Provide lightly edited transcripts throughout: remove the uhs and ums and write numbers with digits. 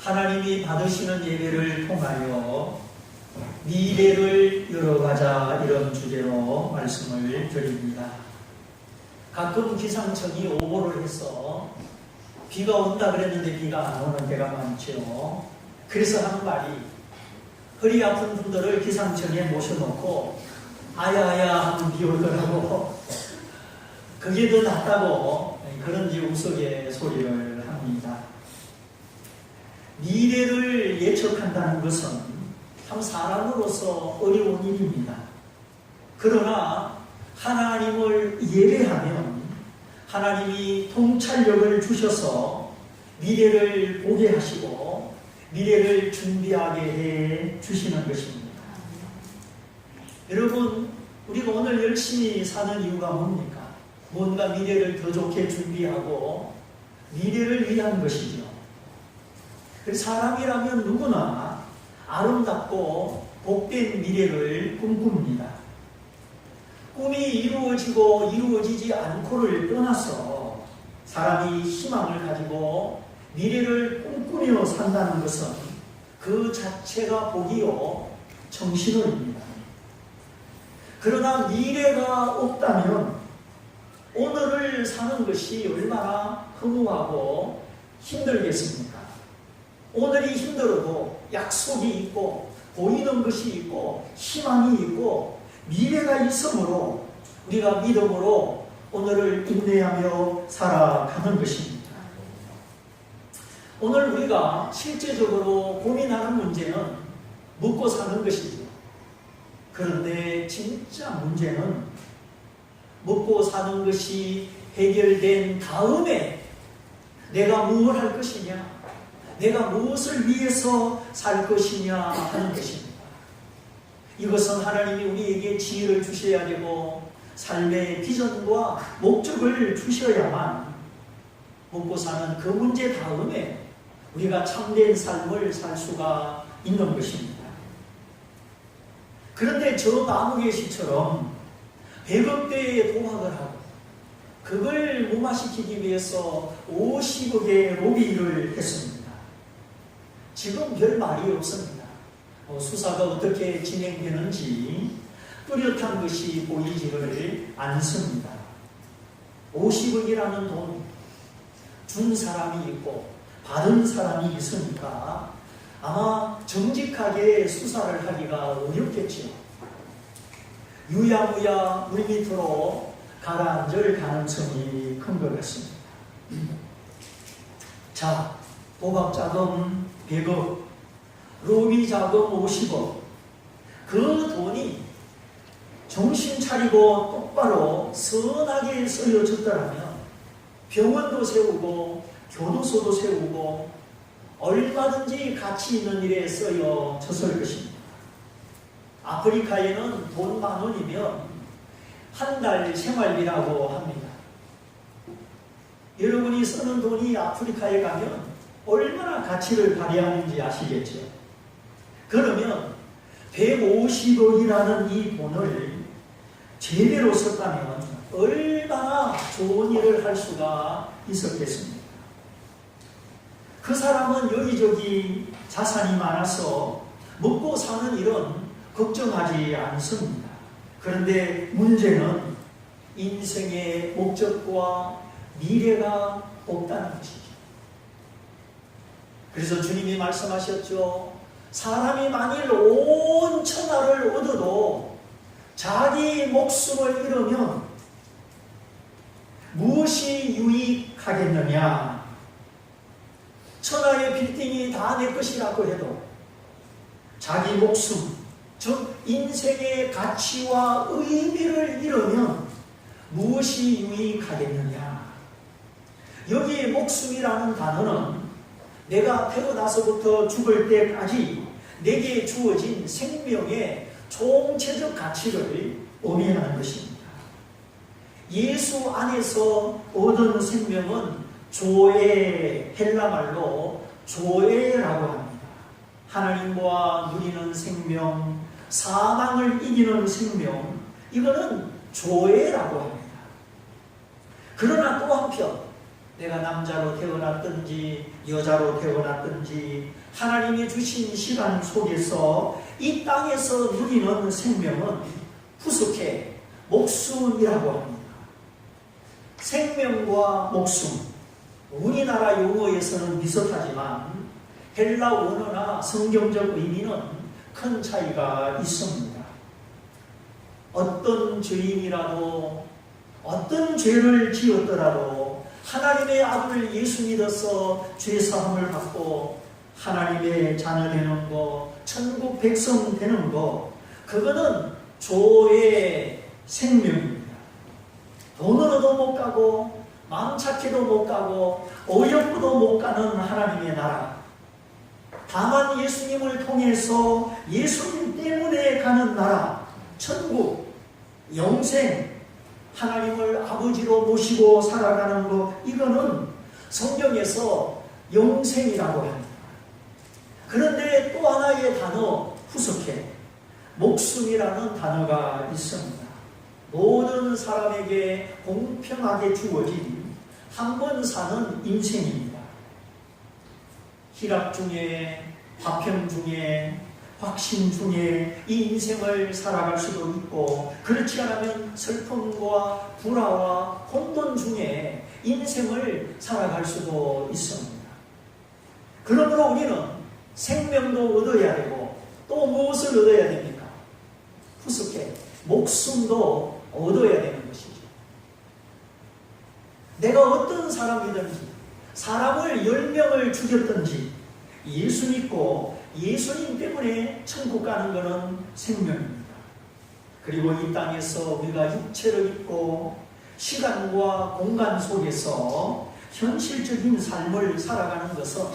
하나님이 받으시는 예배를 통하여 미래를 열어가자, 이런 주제로 말씀을 드립니다. 가끔 기상청이 오보를 해서 비가 온다 그랬는데 비가 안 오는 때가 많죠. 그래서 하는 말이, 허리 아픈 분들을 기상청에 모셔놓고 아야아야 하면 비 오더라고, 그게 더 낫다고 그런 우스갯소리를 합니다. 미래를 예측한다는 것은 참 사람으로서 어려운 일입니다. 그러나 하나님을 예배하면 하나님이 통찰력을 주셔서 미래를 보게 하시고 미래를 준비하게 해 주시는 것입니다. 여러분, 우리가 오늘 열심히 사는 이유가 뭡니까? 뭔가 미래를 더 좋게 준비하고 미래를 위한 것이죠. 사람이라면 누구나 아름답고 복된 미래를 꿈꿉니다. 꿈이 이루어지고 이루어지지 않고를 떠나서 사람이 희망을 가지고 미래를 꿈꾸며 산다는 것은 그 자체가 복이요 정신원입니다. 그러나 미래가 없다면 오늘을 사는 것이 얼마나 허무하고 힘들겠습니까? 오늘이 힘들어도 약속이 있고 보이는 것이 있고 희망이 있고 미래가 있으므로 우리가 믿음으로 오늘을 인내하며 살아가는 것입니다. 오늘 우리가 실제적으로 고민하는 문제는 먹고 사는 것이죠. 그런데 진짜 문제는 먹고 사는 것이 해결된 다음에 내가 무엇을 할 것이냐, 내가 무엇을 위해서 살 것이냐 하는 것입니다. 이것은 하나님이 우리에게 지혜를 주셔야 되고 삶의 비전과 목적을 주셔야만 먹고 사는 그 문제 다음에 우리가 참된 삶을 살 수가 있는 것입니다. 그런데 저 나무계시처럼 100억대의 도박을 하고 그걸 무마시키기 위해서 50억의 로비를 했습니다. 지금 별 말이 없습니다. 수사가 어떻게 진행되는지 뚜렷한 것이 보이지를 않습니다. 50억이라는 돈 준 사람이 있고 받은 사람이 있으니까 아마 정직하게 수사를 하기가 어렵겠지요. 유야무야 물밑으로 가라앉을 가능성이 큰 것 같습니다. 자, 도박자금 100억, 로비자금 50억, 그 돈이 정신 차리고 똑바로 선하게 쓰여졌더라면 병원도 세우고 교도소도 세우고 얼마든지 가치 있는 일에 쓰여졌을 것입니다. 아프리카에는 돈 10,000원이면 한 달 생활비라고 합니다. 여러분이 쓰는 돈이 아프리카에 가면 얼마나 가치를 발휘하는지 아시겠죠? 그러면 150억이라는 이 돈을 제대로 썼다면 얼마나 좋은 일을 할 수가 있었겠습니까? 그 사람은 여기저기 자산이 많아서 먹고 사는 일은 걱정하지 않습니다. 그런데 문제는 인생의 목적과 미래가 없다는 것이죠. 그래서 주님이 말씀하셨죠. 사람이 만일 온 천하를 얻어도 자기 목숨을 잃으면 무엇이 유익하겠느냐. 천하의 빌딩이 다 내 것이라고 해도 자기 목숨, 즉 인생의 가치와 의미를 잃으면 무엇이 유익하겠느냐. 여기에 목숨이라는 단어는 내가 태어나서부터 죽을 때까지 내게 주어진 생명의 총체적 가치를 의미하는 것입니다. 예수 안에서 얻은 생명은 조에, 헬라말로 조에라고 합니다. 하나님과 누리는 생명, 사망을 이기는 생명, 이거는 조에라고 합니다. 그러나 또 한편 내가 남자로 태어났든지 여자로 태어났든지 하나님이 주신 시간 속에서 이 땅에서 누리는 생명은 후속해 목숨이라고 합니다. 생명과 목숨, 우리나라 용어에서는 비슷하지만 헬라 원어나 성경적 의미는 큰 차이가 있습니다. 어떤 죄인이라도 어떤 죄를 지었더라도 하나님의 아들 예수 믿어서 죄사함을 받고 하나님의 자녀 되는 거, 천국 백성 되는 거, 그거는 조의 생명입니다. 돈으로도 못 가고 마음 착해도 못 가고 어렵고도 못 가는 하나님의 나라. 다만 예수님을 통해서 예수님 때문에 가는 나라, 천국, 영생, 하나님을 아버지로 모시고 살아가는 것, 이거는 성경에서 영생이라고 합니다. 그런데 또 하나의 단어, 후속해 목숨이라는 단어가 있습니다. 모든 사람에게 공평하게 주어진 한 번 사는 인생입니다. 희락 중에, 화평 중에, 확신 중에 이 인생을 살아갈 수도 있고, 그렇지 않으면 슬픔과 불화와 혼돈 중에 인생을 살아갈 수도 있습니다. 그러므로 우리는 생명도 얻어야 되고 또 무엇을 얻어야 됩니까? 후속해 목숨도 얻어야 되는 것이죠. 내가 어떤 사람이든지, 사람을 10명을 죽였든지 예수 믿고 예수님 때문에 천국 가는 것은 생명입니다. 그리고 이 땅에서 우리가 육체를 입고 시간과 공간 속에서 현실적인 삶을 살아가는 것은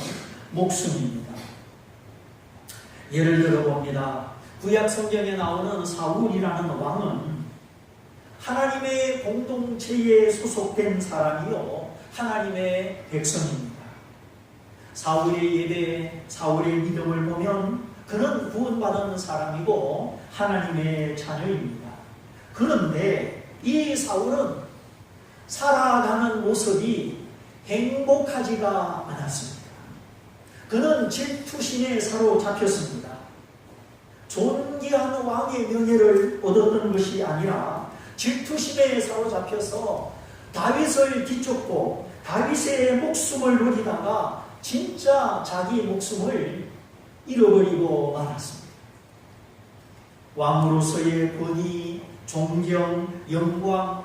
목숨입니다. 예를 들어 봅니다. 구약 성경에 나오는 사울이라는 왕은 하나님의 공동체에 소속된 사람이요 하나님의 백성입니다. 사울의 예배, 사울의 믿음을 보면 그는 구원받은 사람이고 하나님의 자녀입니다. 그런데 이 사울은 살아가는 모습이 행복하지가 않았습니다. 그는 질투심에 사로잡혔습니다. 존귀한 왕의 명예를 얻었던 것이 아니라 질투심에 사로잡혀서 다윗을 뒤쫓고 다윗의 목숨을 노리다가 진짜 자기 목숨을 잃어버리고 말았습니다. 왕으로서의 권위, 존경, 영광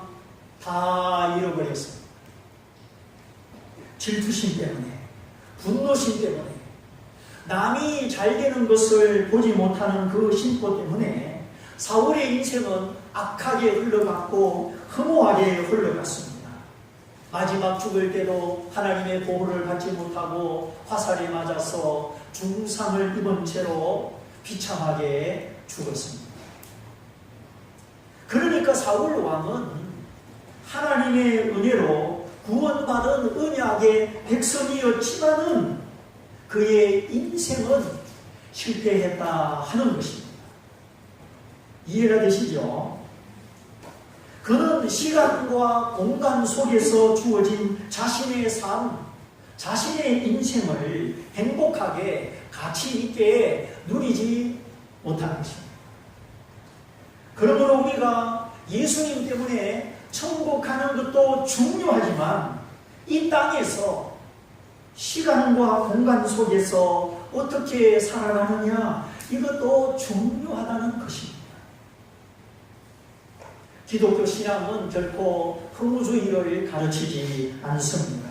다 잃어버렸습니다. 질투심 때문에, 분노심 때문에, 남이 잘 되는 것을 보지 못하는 그 심보 때문에 사울의 인생은 악하게 흘러갔고 허무하게 흘러갔습니다. 마지막 죽을 때도 하나님의 보호를 받지 못하고 화살에 맞아서 중상을 입은 채로 비참하게 죽었습니다. 그러니까 사울 왕은 하나님의 은혜로 구원받은 언약의 백성이었지만은 그의 인생은 실패했다 하는 것입니다. 이해가 되시죠? 그는 시간과 공간 속에서 주어진 자신의 삶, 자신의 인생을 행복하게 가치 있게 누리지 못한 것입니다. 그러므로 우리가 예수님 때문에 천국 가는 것도 중요하지만 이 땅에서 시간과 공간 속에서 어떻게 살아가느냐, 이것도 중요하다는 것입니다. 기독교 신앙은 결코 허무주의를 가르치지 않습니다.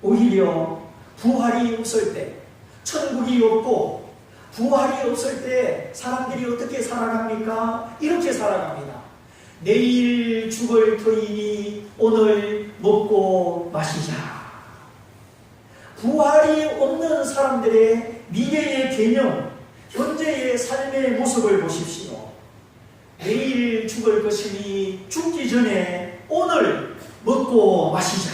오히려 부활이 없을 때, 천국이 없고 부활이 없을 때 사람들이 어떻게 살아갑니까? 이렇게 살아갑니다. 내일 죽을 터이니 오늘 먹고 마시자. 부활이 없는 사람들의 미래의 개념, 현재의 삶의 모습을 보십시오. 내일 죽을 것이니 죽기 전에 오늘 먹고 마시자.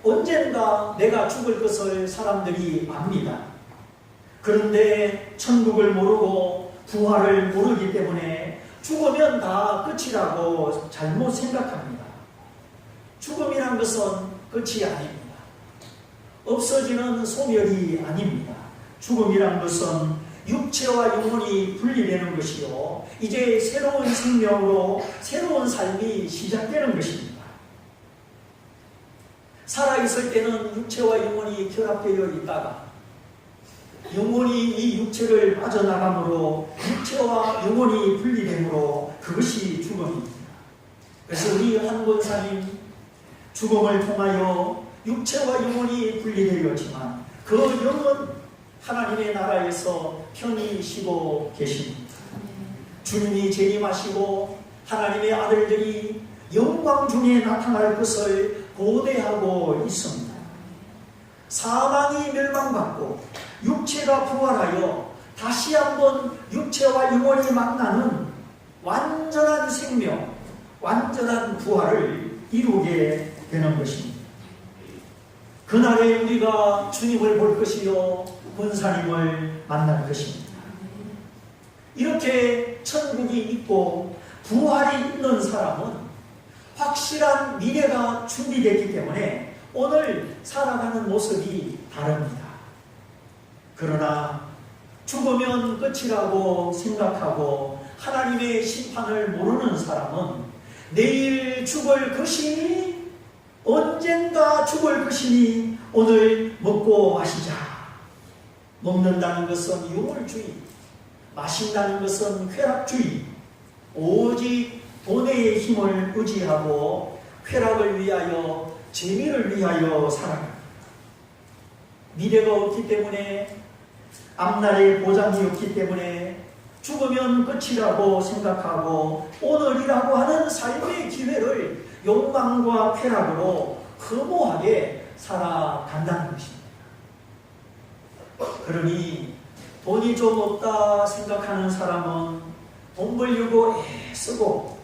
언젠가 내가 죽을 것을 사람들이 압니다. 그런데 천국을 모르고 부활을 모르기 때문에 죽으면 다 끝이라고 잘못 생각합니다. 죽음이란 것은 끝이 아닙니다. 없어지는 소멸이 아닙니다. 죽음이란 것은 육체와 영혼이 분리되는 것이요, 이제 새로운 생명으로 새로운 삶이 시작되는 것입니다. 살아있을 때는 육체와 영혼이 결합되어 있다가 영혼이 이 육체를 빠져나감으로 육체와 영혼이 분리되므로 그것이 죽음입니다. 그래서 우리 한 권사님, 죽음을 통하여 육체와 영혼이 분리되었지만 그 영은 하나님의 나라에서 편히 쉬고 계십니다. 주님이 재림하시고 하나님의 아들들이 영광 중에 나타날 것을 고대하고 있습니다. 사망이 멸망받고 육체가 부활하여 다시 한번 육체와 영혼이 만나는 완전한 생명, 완전한 부활을 이루게 되는 것입니다. 그날에 우리가 주님을 볼 것이요 권사님을 만날 것입니다. 이렇게 천국이 있고 부활이 있는 사람은 확실한 미래가 준비되기 때문에 오늘 살아가는 모습이 다릅니다. 그러나 죽으면 끝이라고 생각하고 하나님의 심판을 모르는 사람은 내일 죽을 것이니, 언젠가 죽을 것이니 오늘 먹고 마시자. 먹는다는 것은 유물주의, 마신다는 것은 쾌락주의, 오직 돈의 힘을 의지하고 쾌락을 위하여, 재미를 위하여 살아갑니다. 미래가 없기 때문에, 앞날의 보장이 없기 때문에 죽으면 끝이라고 생각하고 오늘이라고 하는 삶의 기회를 욕망과 쾌락으로 허무하게 살아간다는 것입니다. 그러니 돈이 좀 없다 생각하는 사람은 돈 벌려고 애쓰고,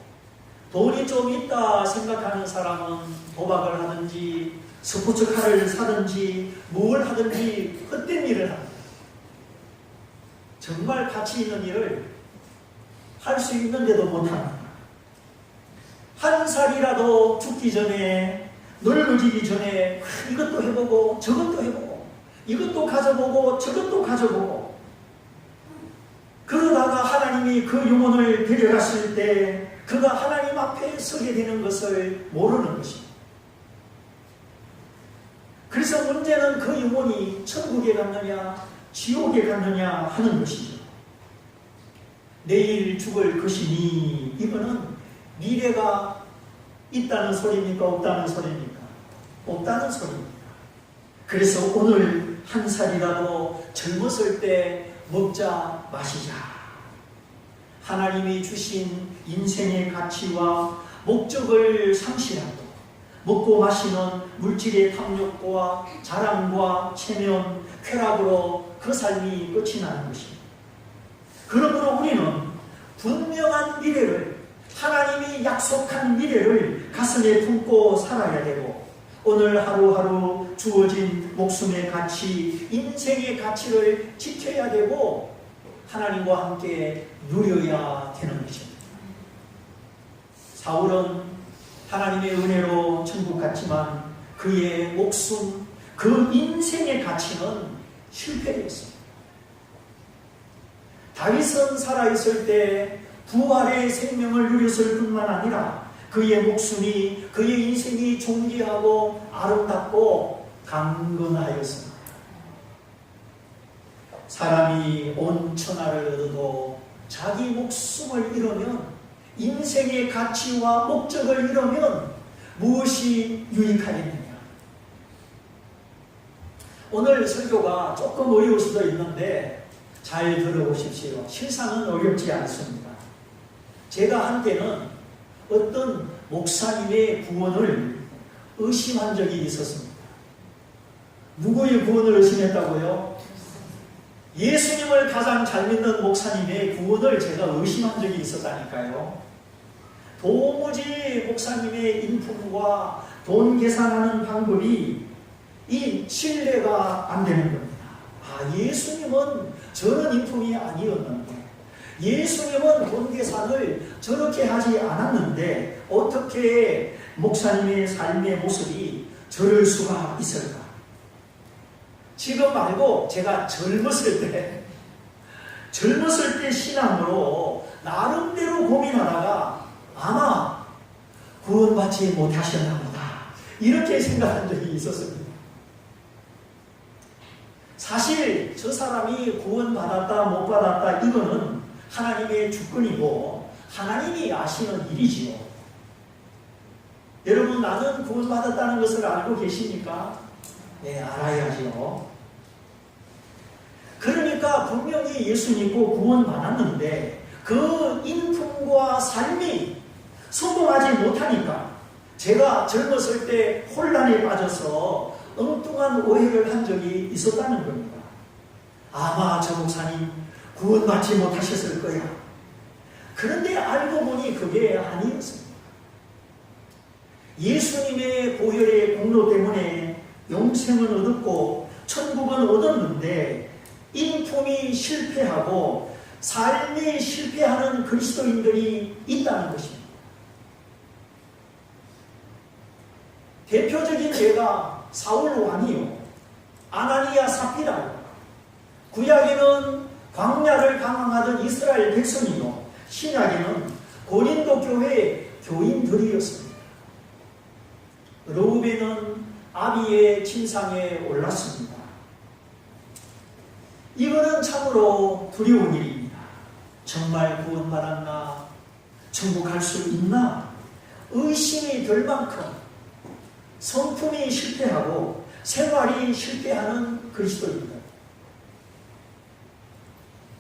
돈이 좀 있다 생각하는 사람은 도박을 하든지 스포츠카를 사든지 뭘 하든지 헛된 일을 합니다. 정말 가치 있는 일을 할 수 있는데도 못합니다. 한 살이라도 죽기 전에, 늙어지기 전에 이것도 해보고 저것도 해보고 이것도 가져보고 저것도 가져보고, 그러다가 하나님이 그 영혼을 데려갔을 때 그가 하나님 앞에 서게 되는 것을 모르는 것입니다. 그래서 문제는 그 영혼이 천국에 갔느냐 지옥에 갔느냐 하는 것이죠. 내일 죽을 것이니, 이거는 미래가 있다는 소리입니까? 없다는 소리입니까? 없다는 소리입니다. 그래서 오늘 한 살이라도 젊었을 때 먹자 마시자. 하나님이 주신 인생의 가치와 목적을 상실하고 먹고 마시는 물질의 탐욕과 자랑과 체면, 쾌락으로 그 삶이 끝이 나는 것입니다. 그러므로 우리는 분명한 미래를, 하나님이 약속한 미래를 가슴에 품고 살아야 되고, 오늘 하루하루 주어진 목숨의 가치, 인생의 가치를 지켜야 되고 하나님과 함께 누려야 되는 것입니다. 사울은 하나님의 은혜로 천국 갔지만 그의 목숨, 그 인생의 가치는 실패했습니다. 다윗은 살아있을 때 부활의 생명을 누렸을 뿐만 아니라 그의 목숨이, 그의 인생이 존귀하고 아름답고 강건하였습니다. 사람이 온 천하를 얻어도 자기 목숨을 잃으면, 인생의 가치와 목적을 잃으면 무엇이 유익하겠느냐. 오늘 설교가 조금 어려울 수도 있는데 잘 들어보십시오. 실상은 어렵지 않습니다. 제가 한때는 어떤 목사님의 구원을 의심한 적이 있었습니다. 누구의 구원을 의심했다고요? 예수님을 가장 잘 믿는 목사님의 구원을 제가 의심한 적이 있었다니까요. 도무지 목사님의 인품과 돈 계산하는 방법이 이 신뢰가 안 되는 겁니다. 아, 예수님은 저런 인품이 아니었는데, 예수님은 돈 계산을 저렇게 하지 않았는데 어떻게 목사님의 삶의 모습이 저럴 수가 있을까? 지금 말고 제가 젊었을 때 신앙으로 나름대로 고민하다가 아마 구원받지 못하셨나 보다 이렇게 생각한 적이 있었습니다. 사실 저 사람이 구원받았다 못 받았다 이거는 하나님의 주권이고 하나님이 아시는 일이지요. 여러분, 나는 구원받았다는 것을 알고 계십니까? 네, 알아야지요. 그러니까 분명히 예수 믿고 구원받았는데 그 인품과 삶이 성공하지 못하니까 제가 젊었을 때 혼란에 빠져서 엉뚱한 오해를 한 적이 있었다는 겁니다. 아마 저 목사님 구원받지 못하셨을 거야. 그런데 알고 보니 그게 아니었습니다. 예수님의 보혈의 공로 때문에 영생을 얻었고 천국은 얻었는데 인품이 실패하고 삶이 실패하는 그리스도인들이 있다는 것입니다. 대표적인 예가 사울 왕이요, 아나니아 삽비라. 구약에는 광야를 방황하던 이스라엘 백성이요, 신약에는 고린도 교회 교인들이었습니다. 르우벤은 아비의 침상에 올랐습니다. 이거는 참으로 두려운 일입니다. 정말 구원받았나? 천국 갈 수 있나? 의심이 들 만큼 성품이 실패하고 생활이 실패하는 그리스도인들.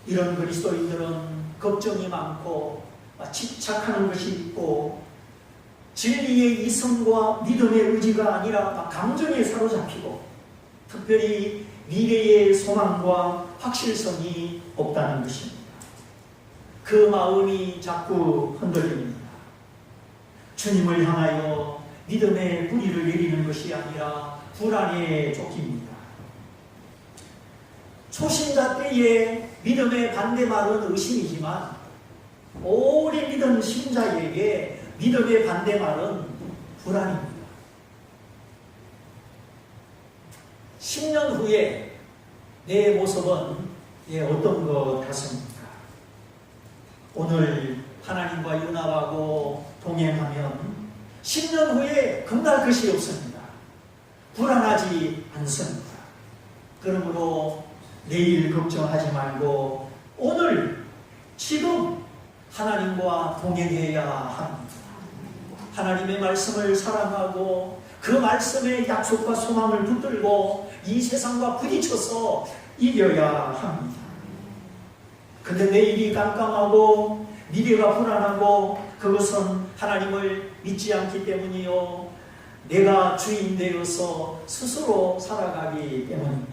이런 그리스도인들은 걱정이 많고 집착하는 것이 있고 진리의 이성과 믿음의 의지가 아니라 감정에 사로잡히고 특별히 미래의 소망과 확실성이 없다는 것입니다. 그 마음이 자꾸 흔들립니다. 주님을 향하여 믿음의 뿌리를 내리는 것이 아니라 불안에 쫓깁니다. 초신자 때의 믿음의 반대말은 의심이지만 오래 믿은 신자에게 믿음의 반대말은 불안입니다. 10년 후에 내 모습은 어떤 것 같습니까? 오늘 하나님과 연합하고 동행하면 10년 후에 겁날 것이 없습니다. 불안하지 않습니다. 그러므로 내일 걱정하지 말고 오늘 지금 하나님과 동행해야 합니다. 하나님의 말씀을 사랑하고 그 말씀의 약속과 소망을 붙들고 이 세상과 부딪혀서 이겨야 합니다. 근데 내일이 깜깜하고 미래가 불안하고 그것은 하나님을 믿지 않기 때문이요, 내가 주인 되어서 스스로 살아가기 때문입니다.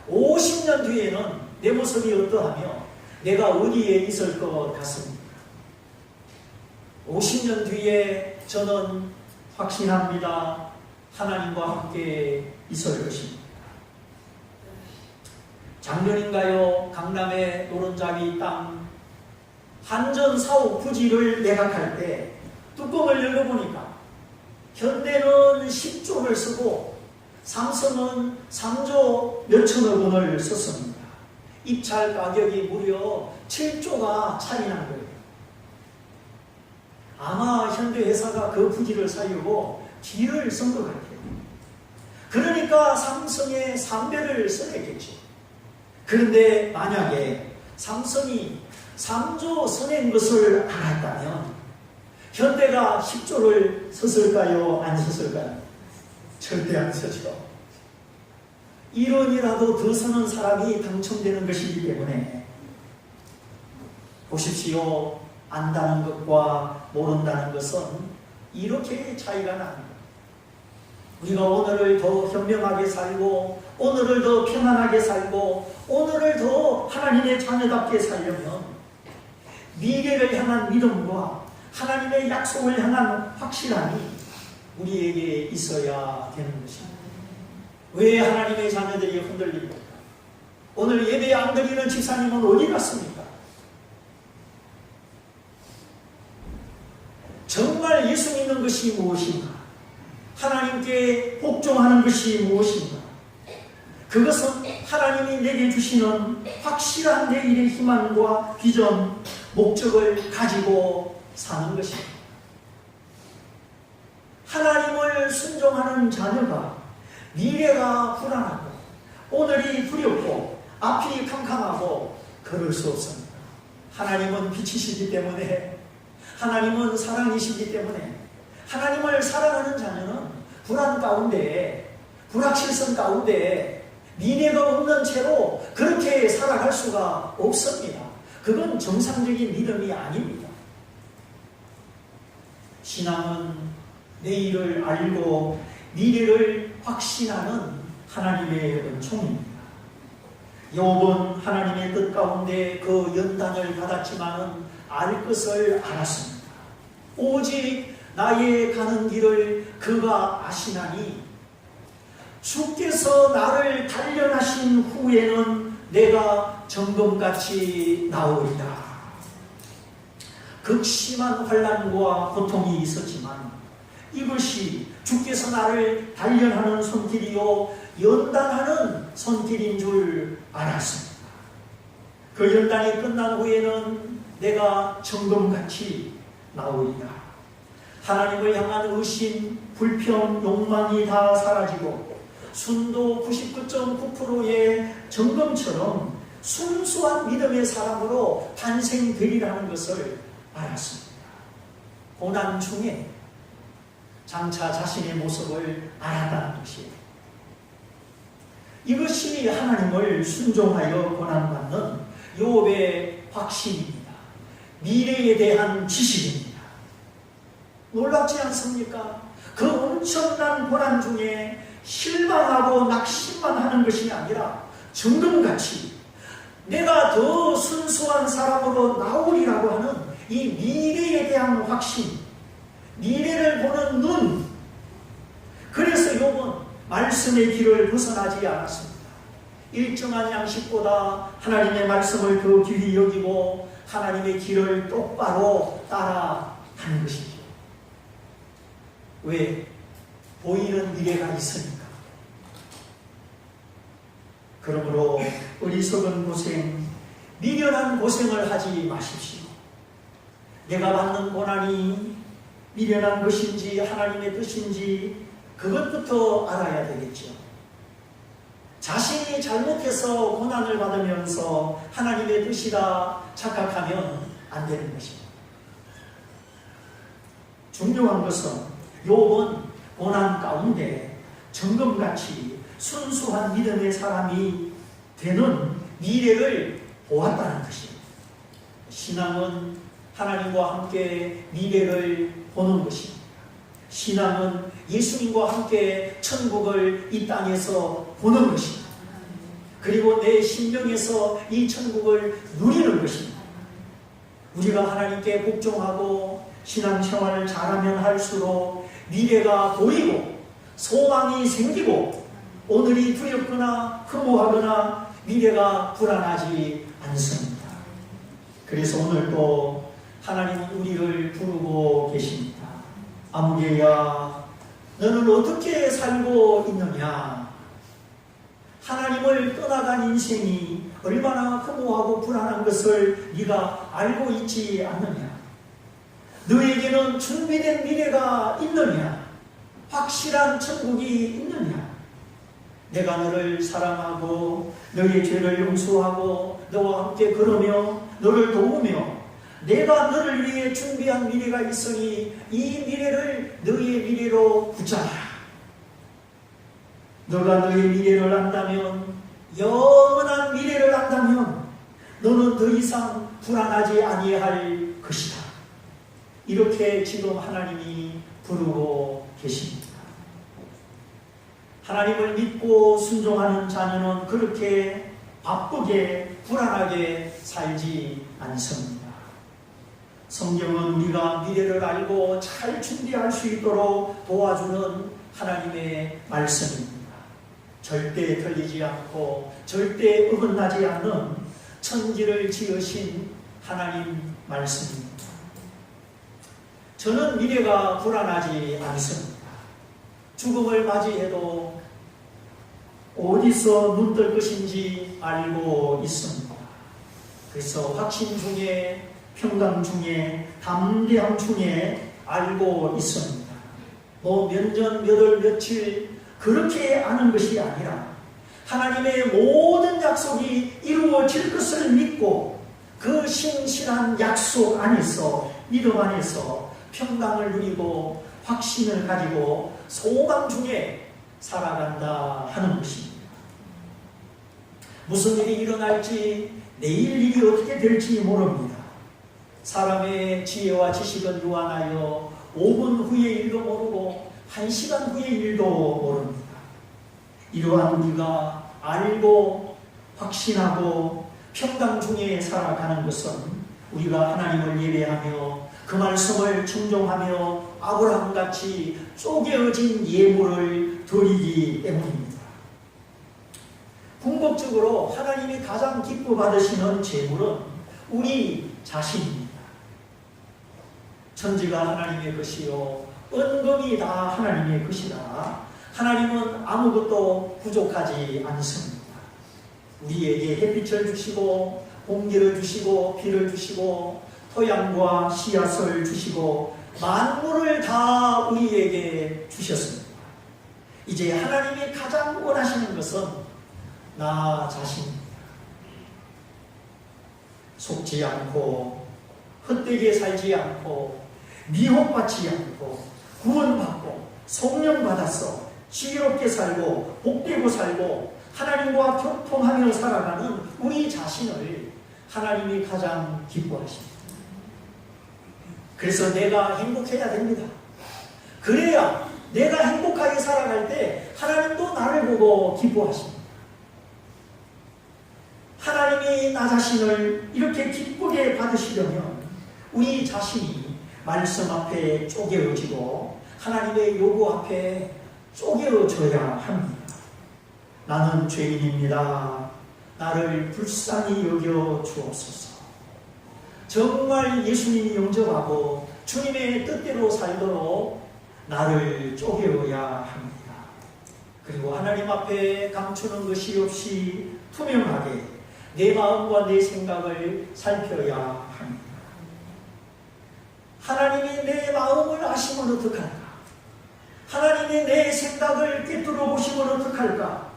50년 뒤에는 내 모습이 어떠하며 내가 어디에 있을 것 같습니까? 50년 뒤에 저는 확신합니다. 하나님과 함께 있을 것입니다. 작년인가요? 강남의 노른자기 땅 한전 사옥 부지를 매각할 때 뚜껑을 열어보니까 현대는 10조를 쓰고 삼성은 3조 몇천억 원을 썼습니다. 입찰 가격이 무려 7조가 차이 난 거예요. 아마 현대회사가 그 부지를 사려고 뒤를 쓴 것 같아요. 그러니까 삼성에 3배를 써야겠죠. 그런데 만약에 삼성이 3조 써낸 것을 알았다면 현대가 10조를 썼을까요? 안 썼을까요? 절대 안 쓰죠. 1원이라도 더 쓰는 사람이 당첨되는 것이기 때문에 보십시오. 안다는 것과 모른다는 것은 이렇게 차이가 납니다. 우리가 오늘을 더 현명하게 살고 오늘을 더 편안하게 살고 오늘을 더 하나님의 자녀답게 살려면 미래를 향한 믿음과 하나님의 약속을 향한 확실함이 우리에게 있어야 되는 것입니다. 왜 하나님의 자녀들이 흔들립니까? 오늘 예배 안 드리는 집사님은 어디 갔습니까? 정말 예수 믿는 것이 무엇인가? 하나님께 복종하는 것이 무엇인가? 그것은 하나님이 내게 주시는 확실한 내일의 희망과 비전, 목적을 가지고 사는 것입니다. 하나님을 순종하는 자녀가 미래가 불안하고 오늘이 두렵고 앞이 캄캄하고 그럴 수 없습니다. 하나님은 빛이시기 때문에, 하나님은 사랑이시기 때문에, 하나님을 사랑하는 자녀는 불안 가운데, 불확실성 가운데 미래가 없는 채로 그렇게 살아갈 수가 없습니다. 그건 정상적인 믿음이 아닙니다. 신앙은 내일을 알고 미래를 확신하는 하나님의 은총입니다. 욥은 하나님의 뜻 가운데 그 연단을 받았지만은 알 것을 알았습니다. 오직 나의 가는 길을 그가 아시나니 주께서 나를 단련하신 후에는 내가 정금같이 나오리라. 극심한 환난과 고통이 있었지만 이것이 주께서 나를 단련하는 손길이요 연단하는 손길인 줄 알았습니다. 그 연단이 끝난 후에는 내가 정금같이 나오리라. 하나님을 향한 의심, 불평, 욕망이 다 사라지고 순도 99.9%의 정금처럼 순수한 믿음의 사람으로 탄생되리라는 것을 알았습니다. 고난 중에 장차 자신의 모습을 알았다는 것이에요. 이것이 하나님을 순종하여 고난받는 욥의 확신입니다. 미래에 대한 지식입니다. 놀랍지 않습니까? 그 엄청난 고난 중에 실망하고 낙심만 하는 것이 아니라 정금같이 내가 더 순수한 사람으로 나오리라고 하는 이 미래에 대한 확신, 미래를 보는 눈. 그래서 욥은 말씀의 길을 벗어나지 않았습니다. 일정한 양식보다 하나님의 말씀을 더 귀히 여기고 하나님의 길을 똑바로 따라가는 것이죠. 왜? 보이는 미래가 있으니까. 그러므로 어리석은 고생, 미련한 고생을 하지 마십시오. 내가 받는 고난이 미련한 것인지 하나님의 뜻인지 그것부터 알아야 되겠죠. 자신이 잘못해서 고난을 받으면서 하나님의 뜻이다 착각하면 안 되는 것입니다. 중요한 것은 욥은 고난 가운데 정금같이 순수한 믿음의 사람이 되는 미래를 보았다는 것입니다. 신앙은 하나님과 함께 미래를 보는 것입니다. 신앙은 예수님과 함께 천국을 이 땅에서 보는 것입니다. 그리고 내 심령에서 이 천국을 누리는 것입니다. 우리가 하나님께 복종하고 신앙생활을 잘하면 할수록 미래가 보이고 소망이 생기고 오늘이 두렵거나 흠모하거나 미래가 불안하지 않습니다. 그래서 오늘도 하나님은 우리를 부르고 계십니다. 아무개야, 너는 어떻게 살고 있느냐? 하나님을 떠나간 인생이 얼마나 흠모하고 불안한 것을 네가 알고 있지 않느냐? 너에게는 준비된 미래가 있느냐? 확실한 천국이 있느냐? 내가 너를 사랑하고 너의 죄를 용서하고 너와 함께 걸으며 너를 도우며 내가 너를 위해 준비한 미래가 있으니 이 미래를 너의 미래로 붙잡아라. 너가 너의 미래를 안다면, 영원한 미래를 안다면 너는 더 이상 불안하지 아니할 것이다. 이렇게 지금 하나님이 부르고 계십니다. 하나님을 믿고 순종하는 자녀는 그렇게 바쁘게 불안하게 살지 않습니다. 성경은 우리가 미래를 알고 잘 준비할 수 있도록 도와주는 하나님의 말씀입니다. 절대 틀리지 않고 절대 어긋나지 않는 천지를 지으신 하나님 말씀입니다. 저는 미래가 불안하지 않습니다. 죽음을 맞이해도 어디서 눈 뜰 것인지 알고 있습니다. 그래서 확신 중에, 평강 중에, 담대함 중에 알고 있습니다. 뭐 몇 년, 몇 월, 며칠 그렇게 아는 것이 아니라 하나님의 모든 약속이 이루어질 것을 믿고 그 신실한 약속 안에서, 믿음 안에서 평강을 누리고 확신을 가지고 소망 중에 살아간다 하는 것입니다. 무슨 일이 일어날지, 내일 일이 어떻게 될지 모릅니다. 사람의 지혜와 지식은 유한하여 5분 후의 일도 모르고 1시간 후의 일도 모릅니다. 이러한 우리가 알고 확신하고 평강 중에 살아가는 것은 우리가 하나님을 예배하며 그 말씀을 청종하며 아브라함같이 쪼개어진 예물을 드리기 때문입니다. 궁극적으로 하나님이 가장 기뻐 받으시는 제물은 우리 자신입니다. 천지가 하나님의 것이요 은금이 다 하나님의 것이라 하나님은 아무것도 부족하지 않습니다. 우리에게 햇빛을 주시고 공기를 주시고 비를 주시고 토양과 씨앗을 주시고 만물을 다 우리에게 주셨습니다. 이제 하나님이 가장 원하시는 것은 나 자신입니다. 속지 않고 헛되게 살지 않고 미혹받지 않고 구원받고 성령 받아서 지혜롭게 살고 복되고 살고 하나님과 교통하며 살아가는 우리 자신을 하나님이 가장 기뻐하십니다. 그래서 내가 행복해야 됩니다. 그래야 내가 행복하게 살아갈 때 하나님도 나를 보고 기뻐하십니다. 하나님이 나 자신을 이렇게 기쁘게 받으시려면 우리 자신이 말씀 앞에 쪼개어지고 하나님의 요구 앞에 쪼개어져야 합니다. 나는 죄인입니다. 나를 불쌍히 여겨 주옵소서. 정말 예수님이 영접하고 주님의 뜻대로 살도록 나를 쪼개어야 합니다. 그리고 하나님 앞에 감추는 것이 없이 투명하게 내 마음과 내 생각을 살펴야 합니다. 하나님이 내 마음을 아시면 어떡할까? 하나님이 내 생각을 꿰뚫어 보시면 어떡할까?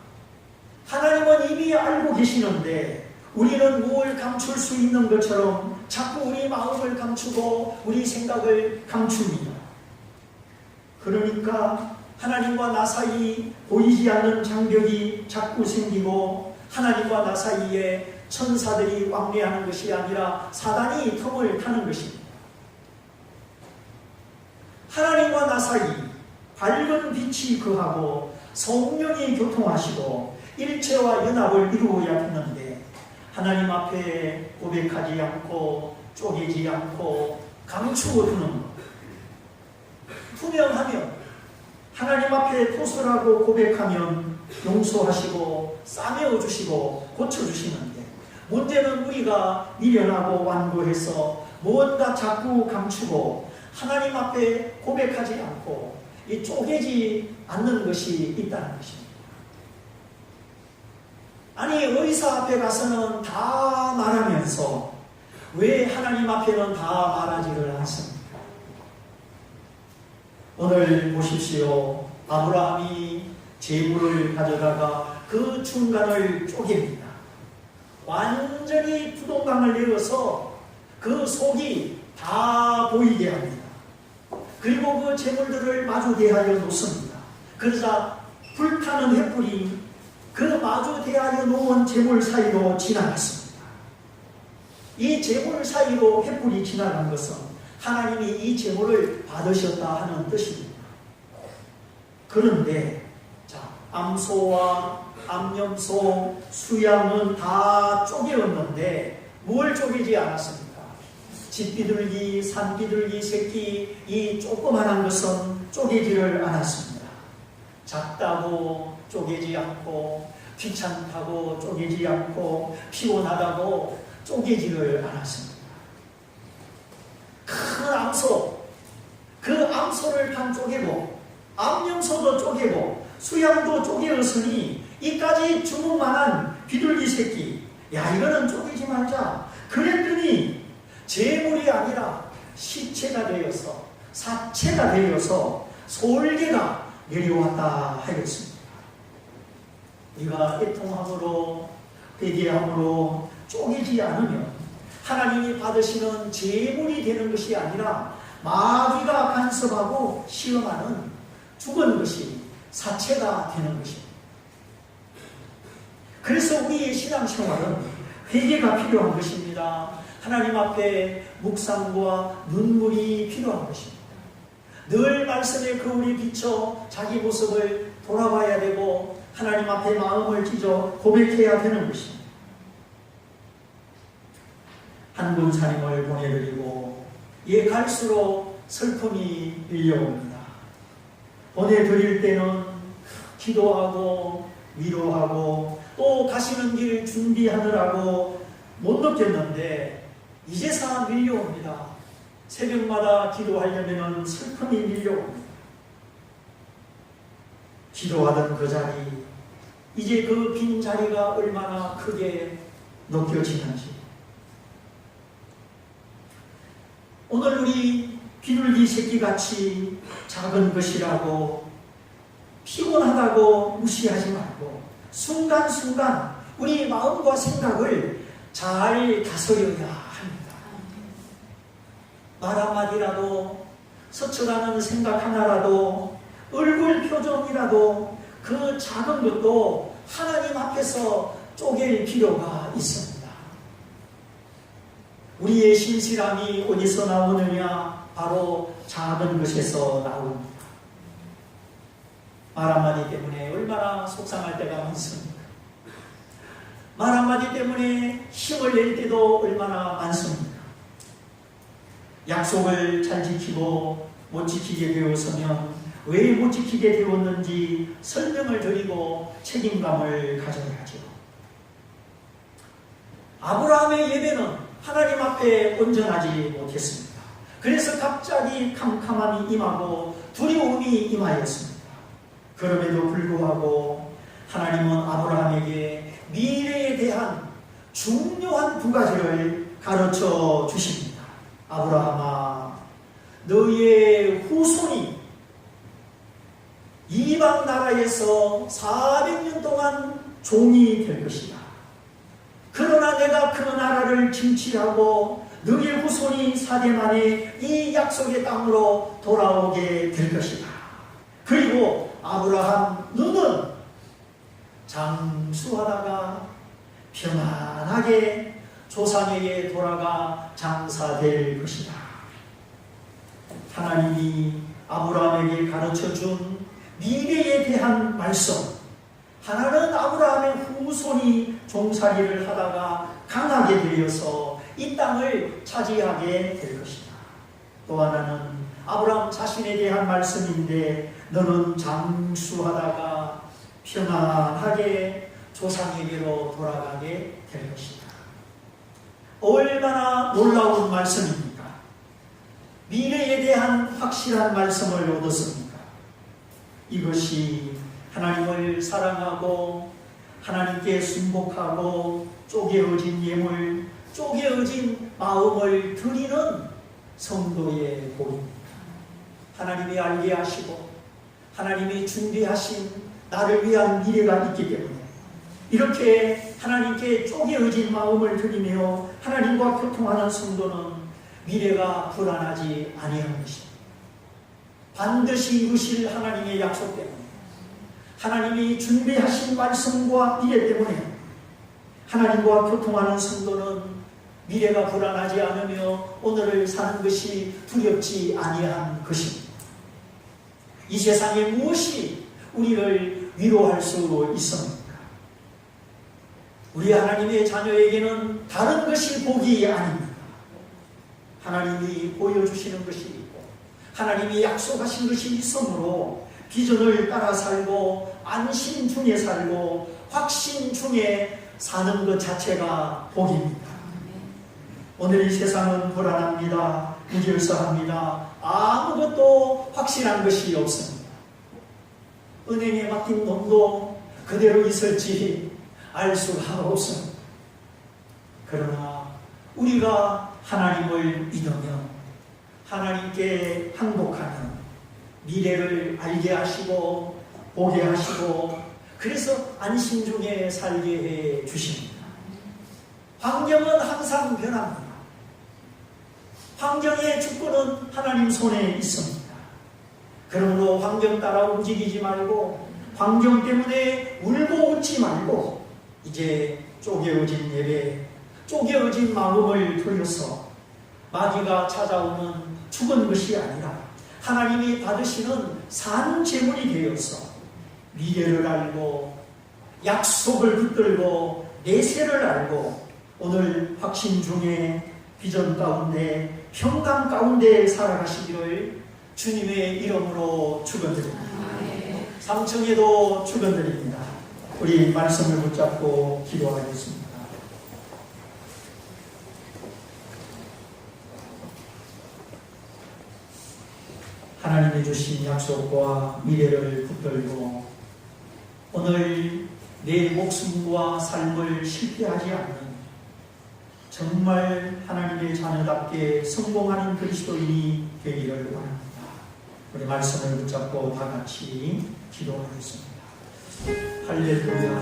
하나님은 이미 알고 계시는데 우리는 무엇을 감출 수 있는 것처럼 자꾸 우리 마음을 감추고 우리 생각을 감춥니다. 그러니까 하나님과 나 사이 보이지 않는 장벽이 자꾸 생기고 하나님과 나 사이에 천사들이 왕래하는 것이 아니라 사단이 틈을 타는 것입니다. 하나님과 나 사이 밝은 빛이 거하고 성령이 교통하시고 일체와 연합을 이루어야 하는데 하나님 앞에 고백하지 않고 쪼개지 않고 감추어 두는 것, 투명하면 하나님 앞에 토설하고 고백하면 용서하시고 싸매어주시고 고쳐주시는데 문제는 우리가 미련하고 완고해서 무언가 자꾸 감추고 하나님 앞에 고백하지 않고 이 쪼개지 않는 것이 있다는 것입니다. 아니 의사 앞에 가서는 다 말하면서 왜 하나님 앞에는 다 말하지를 않습니까? 오늘 보십시오. 아브라함이 제물을 가져다가 그 중간을 쪼갭니다. 완전히 두동강을 내어서 그 속이 다 보이게 합니다. 그리고 그 제물들을 마주 대하여 놓습니다. 그러자 불타는 횃불이 그 마주 대하여 놓은 제물 사이로 지나갔습니다. 이 제물 사이로 횃불이 지나간 것은 하나님이 이 제물을 받으셨다 하는 뜻입니다. 그런데 암소와 암염소, 수양은 다 쪼개었는데 뭘 쪼개지 않았습니까? 집비둘기, 산비둘기 새끼 이 조그만한 것은 쪼개지를 않았습니다. 작다고 쪼개지 않고 귀찮다고 쪼개지 않고 피곤하다고 쪼개지를 않았습니다. 큰 암소, 그 암소를 반 쪼개고 암염소도 쪼개고 수양도 쪼개었으니 이까지 주먹만한 비둘기 새끼, 야 이거는 쪼개지 말자 그랬더니 재물이 아니라 시체가 되어서 사체가 되어서 솔개가 내려왔다 하였습니다. 네가 애통함으로 회개함으로 쪼개지 않으면 하나님이 받으시는 재물이 되는 것이 아니라 마귀가 간섭하고 시험하는 죽은 것이 사체가 되는 것입니다. 그래서 우리의 신앙생활은 회개가 필요한 것입니다. 하나님 앞에 묵상과 눈물이 필요한 것입니다. 늘 말씀에 거울에 비춰 자기 모습을 돌아봐야 되고 하나님 앞에 마음을 찢어 고백해야 되는 것입니다. 한 군사님을 보내드리고 갈수록 슬픔이 밀려옵니다. 보내드릴 때는 기도하고 위로하고 또 가시는 길 준비하느라고 못 느꼈는데 이제서 밀려옵니다. 새벽마다 기도하려면 슬픔이 밀려옵니다. 기도하던 그 자리, 이제 그 빈 자리가 얼마나 크게 느껴지는지. 오늘 우리 비둘기 새끼같이 작은 것이라고 피곤하다고 무시하지 말고 순간순간 우리 마음과 생각을 잘 다스려야 합니다. 말 한마디라도 서쳐가는 생각 하나라도 얼굴 표정이라도 그 작은 것도 하나님 앞에서 쪼갤 필요가 있습니다. 우리의 신실함이 어디서 나오느냐? 바로 작은 것에서 나옵니다. 말 한마디 때문에 얼마나 속상할 때가 많습니까? 말 한마디 때문에 힘을 낼 때도 얼마나 많습니까? 약속을 잘 지키고 못 지키게 되었으면 왜 못 지키게 되었는지 설명을 드리고 책임감을 가져야죠. 아브라함의 예배는 하나님 앞에 온전하지 못했습니다. 그래서 갑자기 캄캄함이 임하고 두려움이 임하였습니다. 그럼에도 불구하고 하나님은 아브라함에게 미래에 대한 중요한 두 가지를 가르쳐 주십니다. 아브라함아, 너의 후손이 이방 나라에서 400년 동안 종이 될 것이다. 그러나 내가 그 나라를 진치하고 너의 후손이 4대 만에 이 약속의 땅으로 돌아오게 될 것이다. 그리고 아브라함, 너는 장수하다가 평안하게 조상에게 돌아가 장사될 것이다. 하나님이 아브라함에게 가르쳐준 미래에 대한 말씀, 하나는 아브라함의 후손이 종살이를 하다가 강하게 되어서 이 땅을 차지하게 될 것이다. 또 하나는 아브라함 자신에 대한 말씀인데 너는 장수하다가 평안하게 조상에게로 돌아가게 될 것이다. 얼마나 놀라운 말씀입니까? 미래에 대한 확실한 말씀을 얻었습니까? 이것이 하나님을 사랑하고 하나님께 순복하고 쪼개어진 예물, 쪼개어진 마음을 드리는 성도의 복입니다. 하나님이 알게 하시고 하나님이 준비하신 나를 위한 미래가 있기 때문에 이렇게 하나님께 쪼개어진 마음을 드리며 하나님과 교통하는 성도는 미래가 불안하지 아니하는 것입니다. 반드시 이루실 하나님의 약속 때문에 하나님이 준비하신 말씀과 미래 때문에 하나님과 교통하는 성도는 미래가 불안하지 않으며 오늘을 사는 것이 두렵지 아니한 것입니다. 이 세상에 무엇이 우리를 위로할 수 있습니까? 우리 하나님의 자녀에게는 다른 것이 복이 아닙니다. 하나님이 보여주시는 것이 있고 하나님이 약속하신 것이 있으므로 비전을 따라 살고 안심 중에 살고 확신 중에 사는 것 자체가 복입니다. 오늘 이 세상은 불안합니다. 무질서합니다. 아무것도 확실한 것이 없습니다. 은행에 맡긴 돈도 그대로 있을지 알 수가 없습니다. 그러나 우리가 하나님을 믿으면, 하나님께 항복하면 미래를 알게 하시고 보게 하시고, 그래서 안심 중에 살게 해 주십니다. 환경은 항상 변합니다. 환경의 주권은 하나님 손에 있습니다. 그러므로 환경 따라 움직이지 말고, 환경 때문에 울고 웃지 말고, 이제 쪼개어진 예배, 쪼개어진 마음을 돌려서 마귀가 찾아오는 죽은 것이 아니라 하나님이 받으시는 산 제물이 되어서 미래를 알고 약속을 붙들고 내세를 알고 오늘 확신 중에 비전 가운데 평강 가운데 살아가시기를 주님의 이름으로 축원드립니다. 삼층에도 축원드립니다. 우리 말씀을 붙잡고 기도하겠습니다. 하나님이 주신 약속과 미래를 붙들고 오늘 내 목숨과 삶을 실패하지 않는 정말 하나님의 자녀답게 성공하는 그리스도인이 되기를 원합니다. 우리 말씀을 붙잡고 다 같이 기도하겠습니다. 할렐루야.